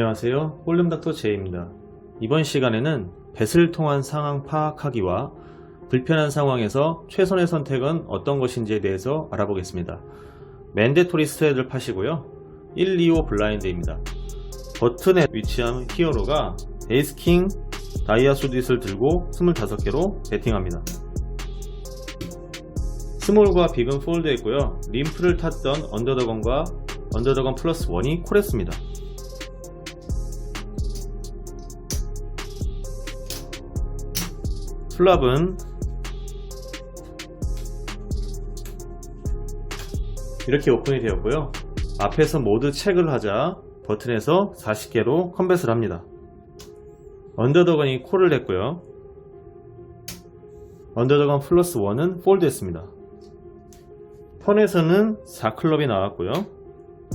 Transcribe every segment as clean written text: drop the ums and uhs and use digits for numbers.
안녕하세요, 홀름닥터 제이입니다. 이번 시간에는 뱃을 통한 상황 파악하기와 불편한 상황에서 최선의 선택은 어떤 것인지에 대해서 알아보겠습니다. 맨데토리 스트레드를 파시고요. 1, 2, 5 블라인드입니다. 버튼에 위치한 히어로가 에이스 킹 다이아 수딧을 들고 25개로 배팅합니다. 스몰과 빅은 폴드 했고요. 림프를 탔던 언더더건과 언더더건 플러스 1이 콜했습니다. 플랍은 이렇게 오픈이 되었고요. 앞에서 모두 체크를 하자 버튼에서 40개로 컨벳을 합니다. 언더더건이 콜을 했고요. 언더더건 플러스 1은 폴드 했습니다. 턴에서는 4클럽이 나왔고요.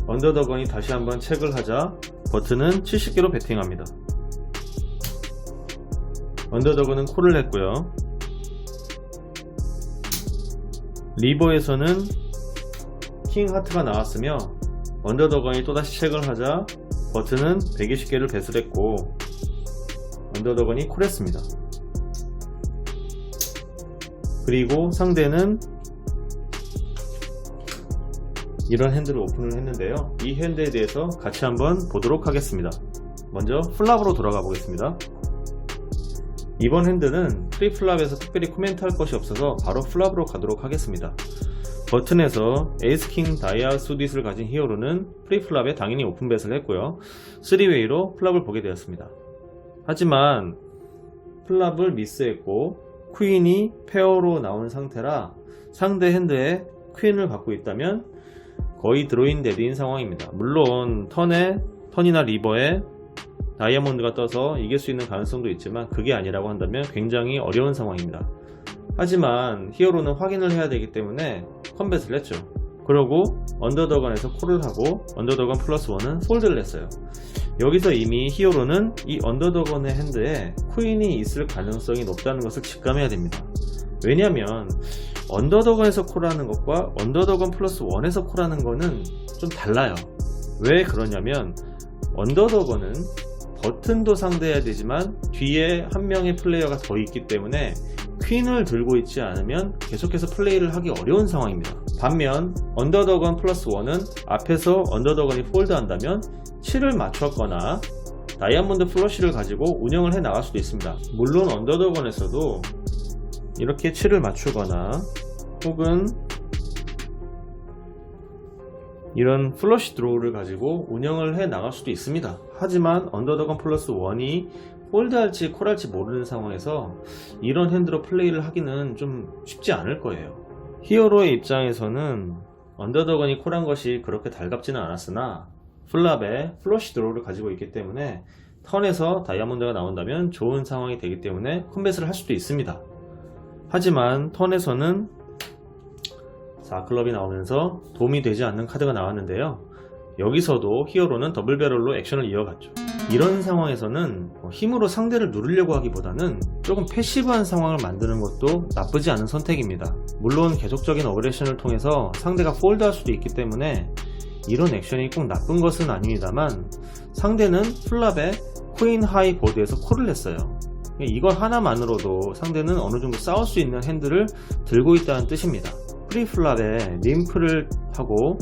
언더더건이 다시 한번 체크를 하자 버튼은 70개로 배팅합니다. 언더더건은 콜을 했고요. 리버에서는 킹 하트가 나왔으며 언더더건이 또다시 체크를 하자 버튼은 120개를 배설했고 언더더건이 콜했습니다. 그리고 상대는 이런 핸드를 오픈을 했는데요. 이 핸드에 대해서 같이 한번 보도록 하겠습니다. 먼저 플랍으로 돌아가 보겠습니다. 이번 핸드는 프리플랍에서 특별히 코멘트 할 것이 없어서 바로 플랍으로 가도록 하겠습니다. 버튼에서 에이스 킹 다이아 수딧을 가진 히어로는 프리플랍에 당연히 오픈벳을 했고요. 3웨이로 플랍을 보게 되었습니다. 하지만 플랍을 미스했고 퀸이 페어로 나온 상태라 상대 핸드에 퀸을 갖고 있다면 거의 드로인 데드인 상황입니다. 물론 턴이나 리버에 다이아몬드가 떠서 이길 수 있는 가능성도 있지만 그게 아니라고 한다면 굉장히 어려운 상황입니다. 하지만 히어로는 확인을 해야 되기 때문에 컨벳을 했죠. 그러고 언더더건에서 콜을 하고 언더더건 플러스 1은 폴드를 했어요. 여기서 이미 히어로는 이 언더더건의 핸드에 퀸이 있을 가능성이 높다는 것을 직감해야 됩니다. 왜냐면 언더더건에서 콜하는 것과 언더더건 플러스 1에서 콜하는 거는 좀 달라요. 왜 그러냐면 언더더건은 버튼도 상대해야 되지만 뒤에 한 명의 플레이어가 더 있기 때문에 퀸을 들고 있지 않으면 계속해서 플레이를 하기 어려운 상황입니다. 반면 언더더건 플러스 1은 앞에서 언더더건이 폴드 한다면 7을 맞췄거나 다이아몬드 플러시를 가지고 운영을 해 나갈 수도 있습니다. 물론 언더더건에서도 이렇게 7을 맞추거나 혹은 이런 플러시 드로우를 가지고 운영을 해 나갈 수도 있습니다. 하지만 언더더건 플러스 1이 폴드할지 콜할지 모르는 상황에서 이런 핸드로 플레이를 하기는 좀 쉽지 않을 거예요. 히어로의 입장에서는 언더더건이 콜한 것이 그렇게 달갑지는 않았으나 플랍에 플러시 드로우를 가지고 있기 때문에 턴에서 다이아몬드가 나온다면 좋은 상황이 되기 때문에 컴뱃을 할 수도 있습니다. 하지만 턴에서는 4클럽이 나오면서 도움이 되지 않는 카드가 나왔는데요. 여기서도 히어로는 더블 배럴로 액션을 이어갔죠. 이런 상황에서는 힘으로 상대를 누르려고 하기보다는 조금 패시브한 상황을 만드는 것도 나쁘지 않은 선택입니다. 물론 계속적인 어그레션을 통해서 상대가 폴드할 수도 있기 때문에 이런 액션이 꼭 나쁜 것은 아닙니다만 상대는 플랍에 퀸 하이 보드에서 콜을 했어요. 이것 하나만으로도 상대는 어느 정도 싸울 수 있는 핸드를 들고 있다는 뜻입니다. 프리플랍에 림프를 하고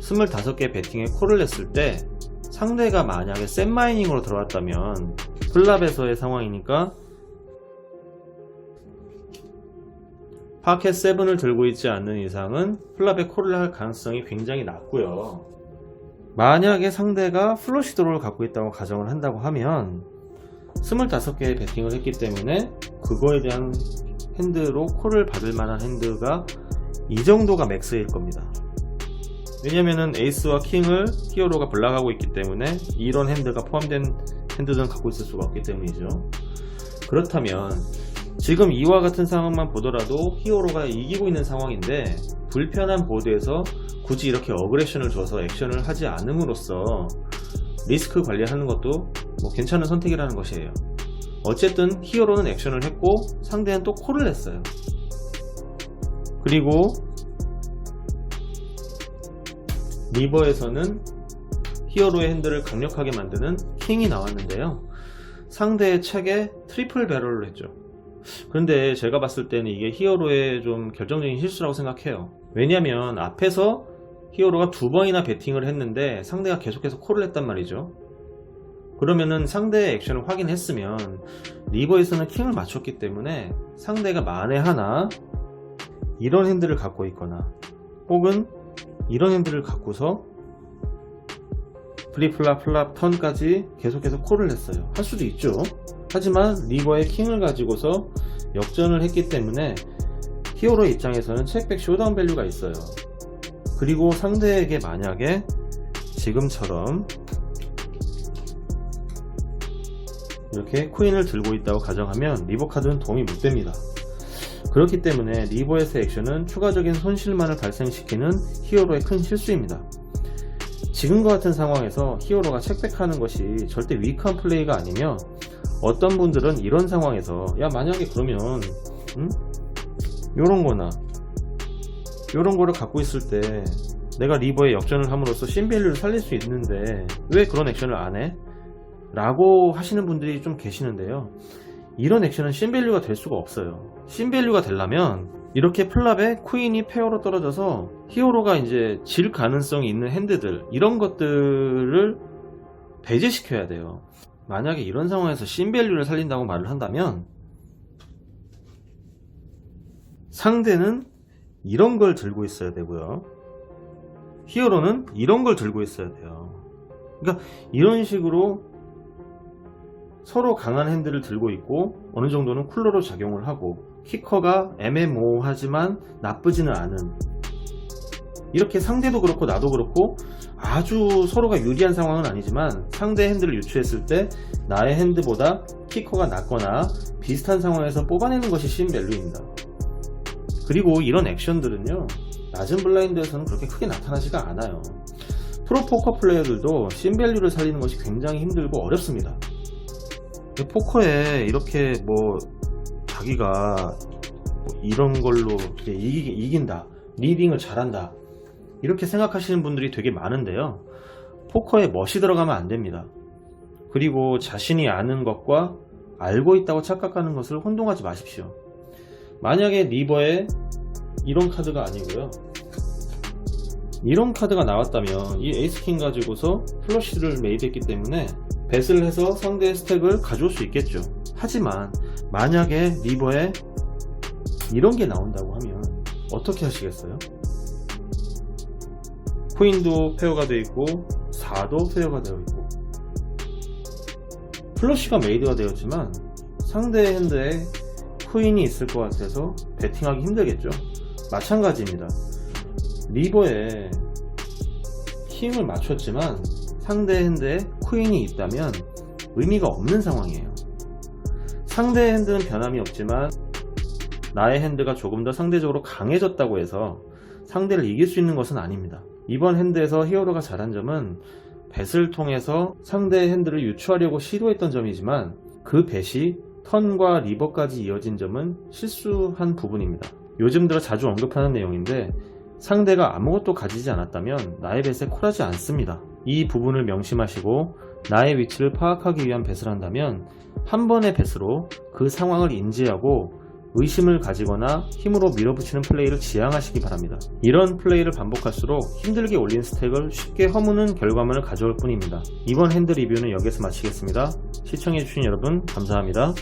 25개 배팅에 콜을 했을 때 상대가 만약에 셋마이닝으로 들어왔다면 플랍에서의 상황이니까 파켓 7을 들고 있지 않는 이상은 플랍에 콜을 할 가능성이 굉장히 낮고요. 만약에 상대가 플러시 드로우를 갖고 있다고 가정을 한다고 하면 25개의 배팅을 했기 때문에 그거에 대한 핸드로 콜을 받을 만한 핸드가 이 정도가 맥스일 겁니다. 왜냐면은 에이스와 킹을 히어로가 블락하고 있기 때문에 이런 핸드가 포함된 핸드들은 갖고 있을 수가 없기 때문이죠. 그렇다면 지금 이와 같은 상황만 보더라도 히어로가 이기고 있는 상황인데 불편한 보드에서 굳이 이렇게 어그레션을 줘서 액션을 하지 않음으로써 리스크 관리하는 것도 괜찮은 선택이라는 것이에요. 어쨌든 히어로는 액션을 했고 상대는 또 콜을 했어요. 그리고 리버에서는 히어로의 핸들을 강력하게 만드는 킹이 나왔는데요. 상대의 책에 트리플 배럴을 했죠. 그런데 제가 봤을 때는 이게 히어로의 좀 결정적인 실수라고 생각해요. 왜냐면 앞에서 히어로가 2번이나 배팅을 했는데 상대가 계속해서 콜을 했단 말이죠. 그러면은 상대의 액션을 확인했으면 리버에서는 킹을 맞췄기 때문에 상대가 만에 하나 이런 핸들을 갖고 있거나 혹은 이런 핸들을 갖고서 프리플랍 플랍 턴까지 계속해서 콜을 했어요. 할 수도 있죠. 하지만 리버의 킹을 가지고서 역전을 했기 때문에 히어로 입장에서는 체크백 쇼다운 밸류가 있어요. 그리고 상대에게 만약에 지금처럼 이렇게 코인을 들고 있다고 가정하면 리버 카드는 도움이 못 됩니다. 그렇기 때문에 리버에서의 액션은 추가적인 손실만을 발생시키는 히어로의 큰 실수입니다. 지금과 같은 상황에서 히어로가 체크백하는 것이 절대 위크한 플레이가 아니며 어떤 분들은 이런 상황에서 야 만약에 그러면 요런 거나 요런 거를 갖고 있을 때 내가 리버의 역전을 함으로써 신밸류를 살릴 수 있는데 왜 그런 액션을 안 해? 라고 하시는 분들이 좀 계시는데요. 이런 액션은 신밸류가 될 수가 없어요. 신밸류가 되려면 이렇게 플랍에 퀸이 페어로 떨어져서 히어로가 이제 질 가능성이 있는 핸드들 이런 것들을 배제시켜야 돼요. 만약에 이런 상황에서 신밸류를 살린다고 말을 한다면 상대는 이런 걸 들고 있어야 되고요. 히어로는 이런 걸 들고 있어야 돼요. 그러니까 이런 식으로 서로 강한 핸들을 들고 있고 어느 정도는 쿨러로 작용을 하고 키커가 애매모호하지만 나쁘지는 않은 이렇게 상대도 그렇고 나도 그렇고 아주 서로가 유리한 상황은 아니지만 상대 핸들을 유추했을 때 나의 핸드보다 키커가 낮거나 비슷한 상황에서 뽑아내는 것이 신밸류입니다. 그리고 이런 액션들은요 낮은 블라인드에서는 그렇게 크게 나타나지가 않아요. 프로 포커 플레이어들도 신밸류를 살리는 것이 굉장히 힘들고 어렵습니다. 포커에 이렇게 뭐 자기가 뭐 이런 걸로 이긴다, 리딩을 잘한다 이렇게 생각하시는 분들이 되게 많은데요. 포커에 멋이 들어가면 안 됩니다. 그리고 자신이 아는 것과 알고 있다고 착각하는 것을 혼동하지 마십시오. 만약에 리버에 이런 카드가 아니고요 이런 카드가 나왔다면 이 에이스킹 가지고서 플러시를 매입했기 때문에 뱃을 해서 상대의 스택을 가져올 수 있겠죠. 하지만 만약에 리버에 이런 게 나온다고 하면 어떻게 하시겠어요? 퀸도 페어가 되어 있고 4도 페어가 되어 있고 플러시가 메이드가 되었지만 상대 핸드에 퀸이 있을 것 같아서 배팅하기 힘들겠죠. 마찬가지입니다. 리버에 킹을 맞췄지만 상대 핸드에 퀸이 있다면 의미가 없는 상황이에요. 상대 핸드는 변함이 없지만 나의 핸드가 조금 더 상대적으로 강해졌다고 해서 상대를 이길 수 있는 것은 아닙니다. 이번 핸드에서 히어로가 잘한 점은 뱃을 통해서 상대의 핸드를 유추하려고 시도했던 점이지만 그 뱃이 턴과 리버까지 이어진 점은 실수한 부분입니다. 요즘 들어 자주 언급하는 내용인데 상대가 아무것도 가지지 않았다면 나의 뱃에 콜하지 않습니다. 이 부분을 명심하시고 나의 위치를 파악하기 위한 뱃을 한다면 한 번의 뱃으로 그 상황을 인지하고 의심을 가지거나 힘으로 밀어붙이는 플레이를 지향하시기 바랍니다. 이런 플레이를 반복할수록 힘들게 올린 스택을 쉽게 허무는 결과물을 가져올 뿐입니다. 이번 핸드 리뷰는 여기서 마치겠습니다. 시청해주신 여러분 감사합니다.